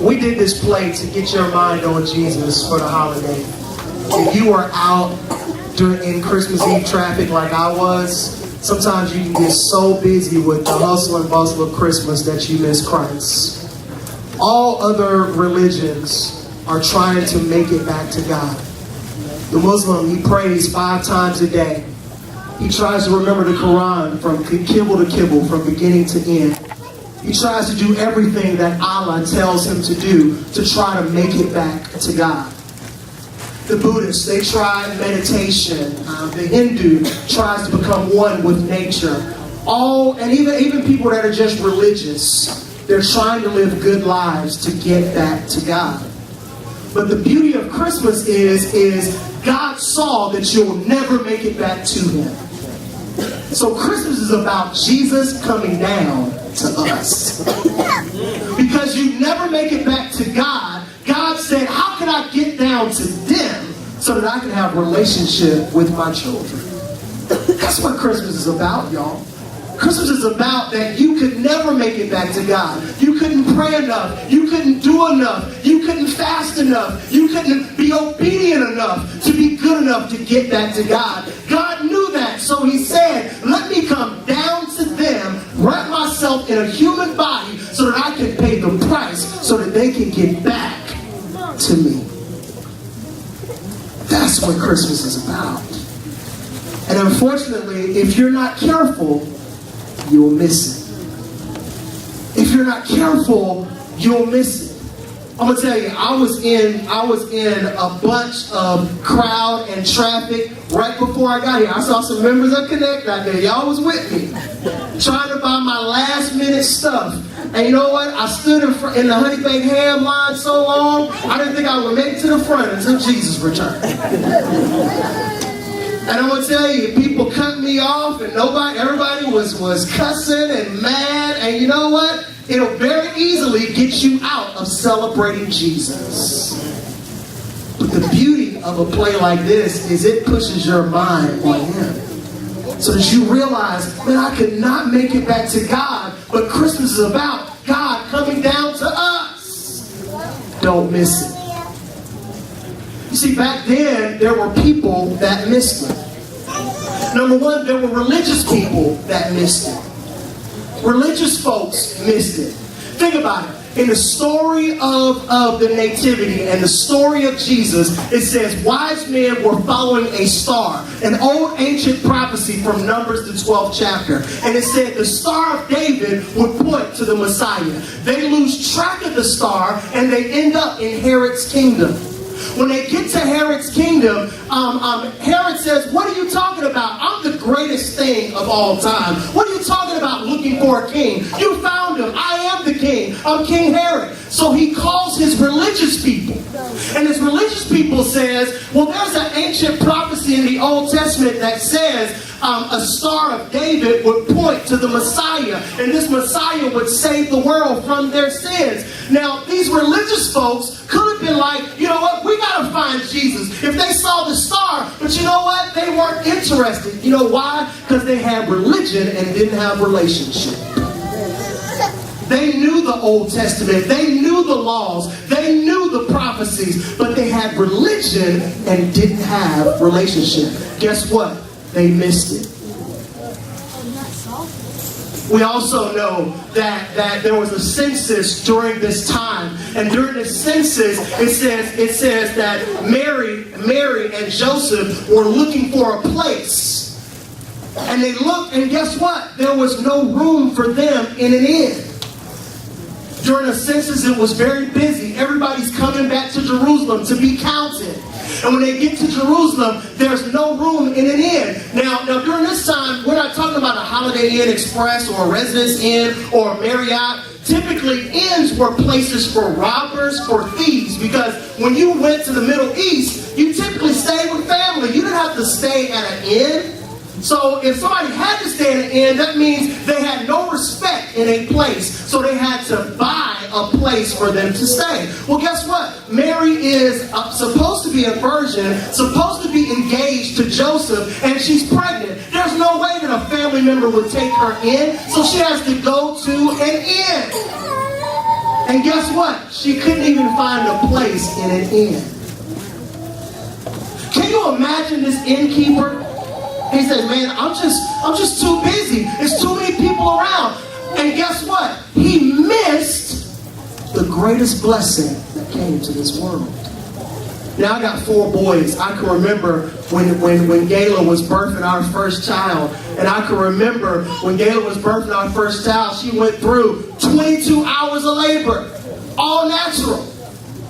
We did this play to get your mind on Jesus for the holiday. If you are out in Christmas Eve traffic like I was, sometimes you can get so busy with the hustle and bustle of Christmas that you miss Christ. All other religions are trying to make it back to God. The Muslim, he prays 5 times a day. He tries to remember the Quran from kibble to kibble, from beginning to end. He tries to do everything that Allah tells him to do to try to make it back to God. The Buddhists, they try meditation. The Hindu tries to become one with nature. And even people that are just religious, they're trying to live good lives to get back to God. But the beauty of Christmas is God saw that you'll never make it back to Him. So Christmas is about Jesus coming down to us. Because you never make it back to God, God said, how can I get down to them so that I can have a relationship with my children? That's what Christmas is about, y'all. Christmas is about that you could never make it back to God. You couldn't pray enough. You couldn't do enough. You couldn't fast enough. You couldn't be obedient enough to be good enough to get back to God. God knew that, so He said, let me come down to them, wrap myself in a human body so that I can pay the price so that they can get back to me. That's what Christmas is about. And unfortunately, if you're not careful, you'll miss it. If you're not careful, you'll miss it. I'm gonna tell you, I was in a bunch of crowd and traffic right before I got here. I saw some members of Connect out there. Y'all was with me, trying to buy my last minute stuff. And you know what? I stood in the honey baked ham line so long, I didn't think I would make it to the front until Jesus returned. And I'm gonna tell you, people cut me off, and everybody was cussing and mad. And you know what? It'll very easily get you out of celebrating Jesus. But the beauty of a play like this is it pushes your mind on Him, so that you realize, man, I could not make it back to God, but Christmas is about God coming down to us. Don't miss it. You see, back then, there were people that missed it. Number one, there were religious people that missed it. Religious folks missed it. Think about it. In the story of the Nativity and the story of Jesus, it says wise men were following a star, an old ancient prophecy from Numbers, the 12th chapter. And it said the Star of David would point to the Messiah. They lose track of the star and they end up in Herod's kingdom. When they get to Herod's kingdom, Herod says, what are you talking about? I'm the greatest thing of all time. What are you talking about looking for a king? You found him. I am the king. I'm King Herod. So he calls his religious people. And his religious people says, well, there's an ancient prophecy in the Old Testament that says a Star of David would point to the Messiah. And this Messiah would save the world from their sins. Now, these religious folks could have been like, you know what, we got to find Jesus. If they saw the star, but you know what, they weren't interested. You know why? Because they had religion and didn't have relationship. They knew the Old Testament. They knew the laws. They knew the prophecies. But they had religion and didn't have relationship. Guess what? They missed it. We also know that there was a census during this time. And during the census, it says that Mary and Joseph were looking for a place. And they looked, and guess what? There was no room for them in an inn. During the census, it was very busy. Everybody's coming back to Jerusalem to be counted. And when they get to Jerusalem, there's no room in an inn. Now during this time, we're not talking about a Holiday Inn Express or a Residence Inn or a Marriott. Typically, inns were places for robbers or thieves, because when you went to the Middle East, you typically stayed with family. You didn't have to stay at an inn. So if somebody had to stay in an inn, that means they had no respect in a place. So they had to buy a place for them to stay. Well, guess what? Mary is supposed to be a virgin, supposed to be engaged to Joseph, and she's pregnant. There's no way that a family member would take her in, so she has to go to an inn. And guess what? She couldn't even find a place in an inn. Can you imagine this innkeeper? He says, man, I'm just too busy. There's too many people around. And guess what? He missed the greatest blessing that came to this world. Now, I got 4 boys. I can remember when Gayla was birthing our first child. And I can remember when Gayla was birthing our first child, she went through 22 hours of labor, all natural.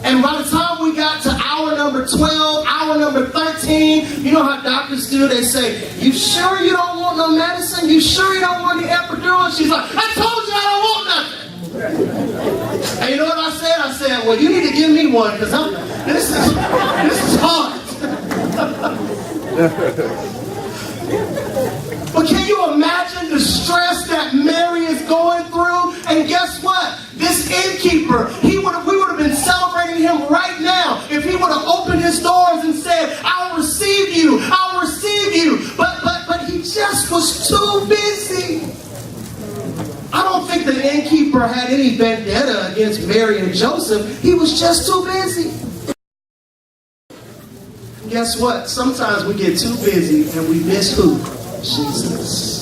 And by the time we got to hour number 12, hour number 13, you know how doctors do? They say, you sure you don't want no medicine? You sure you don't want the epidural? She's like, I told you I don't want nothing. And you know what I said? I said, well, you need to give me one because this is hard. But can you imagine the stress that Mary is going through? And guess what? This innkeeper, we would have been celebrating him right now if he would have opened his doors and said, I'll receive you, I'll receive you. But he just was too busy. I don't think the innkeeper had any vendetta against Mary and Joseph. He was just too busy. Guess what? Sometimes we get too busy and we miss who? Jesus.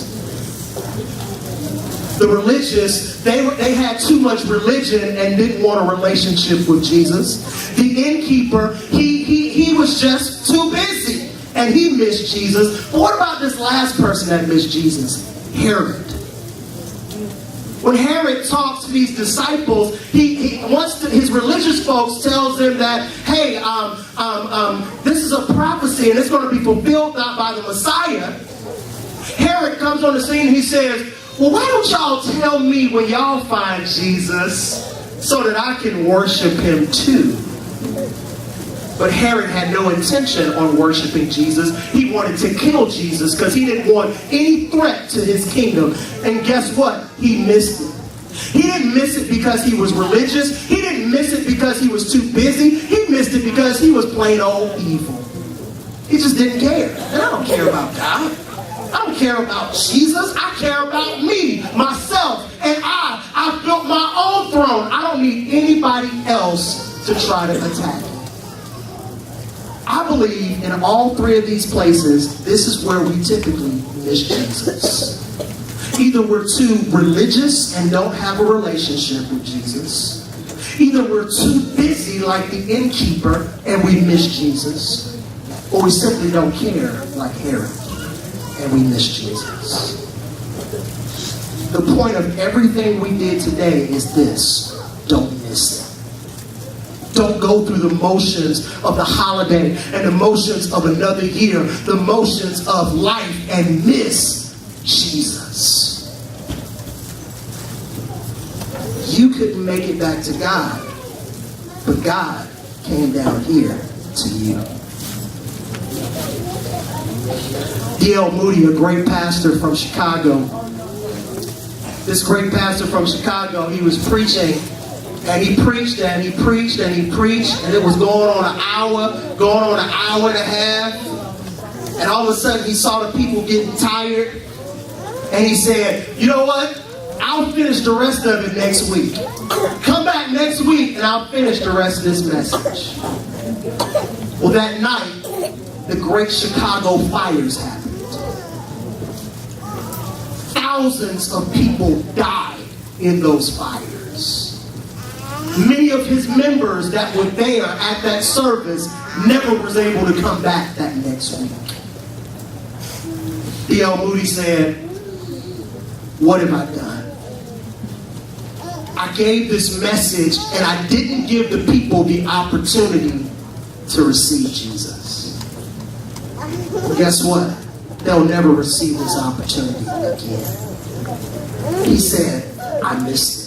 The religious, they had too much religion and didn't want a relationship with Jesus. The innkeeper, he was just too busy and he missed Jesus. But what about this last person that missed Jesus? Herod. When Herod talks to these disciples, he wants to, his religious folks tells them that, hey, this is a prophecy and it's going to be fulfilled by the Messiah. Herod comes on the scene and he says, well, why don't y'all tell me when y'all find Jesus so that I can worship him too? But Herod had no intention on worshiping Jesus. He wanted to kill Jesus because he didn't want any threat to his kingdom. And guess what? He missed it. He didn't miss it because he was religious. He didn't miss it because he was too busy. He missed it because he was plain old evil. He just didn't care. And I don't care about God. I don't care about Jesus. I care about me, myself, and I built my own throne. I don't need anybody else to try to attack me. I believe in all 3 of these places, this is where we typically miss Jesus. Either we're too religious and don't have a relationship with Jesus. Either we're too busy like the innkeeper and we miss Jesus. Or we simply don't care like Herod and we miss Jesus. The point of everything we did today is this: don't miss it. Don't go through the motions of the holiday and the motions of another year, the motions of life, and miss Jesus. You couldn't make it back to God, but God came down here to you. D.L. Moody, a great pastor from Chicago. This great pastor from Chicago, he was preaching, and he preached, and he preached, and he preached, and it was going on an hour and a half. And all of a sudden, he saw the people getting tired, and he said, you know what? I'll finish the rest of it next week. Come back next week, and I'll finish the rest of this message. Well, that night, the great Chicago fires happened. Thousands of people died in those fires. Many of his members that were there at that service never was able to come back that next week. D.L. Moody said, what have I done? I gave this message and I didn't give the people the opportunity to receive Jesus. Well, guess what? They'll never receive this opportunity again. He said, I missed it.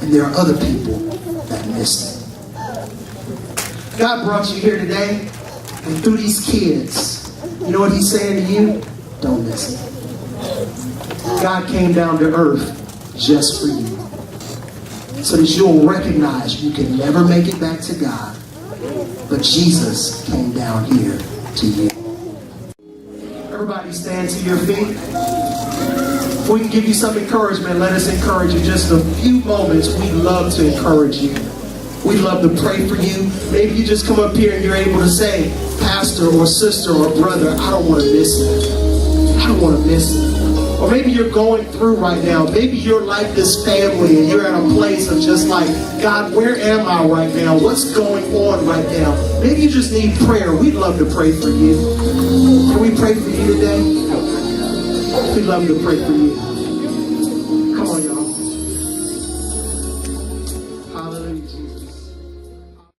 And there are other people that missed it. God brought you here today, and through these kids, you know what he's saying to you? Don't miss it. God came down to earth just for you, so that you'll recognize you can never make it back to God, but Jesus came down here to you. Everybody stand to your feet. If we can give you some encouragement, let us encourage you. Just a few moments, we'd love to encourage you. We'd love to pray for you. Maybe you just come up here and you're able to say, pastor or sister or brother, I don't want to miss it. I don't want to miss it. Or maybe you're going through right now. Maybe you're like this family and you're at a place of just like, God, where am I right now? What's going on right now? Maybe you just need prayer. We'd love to pray for you. Can we pray for you today? We'd love to pray for you.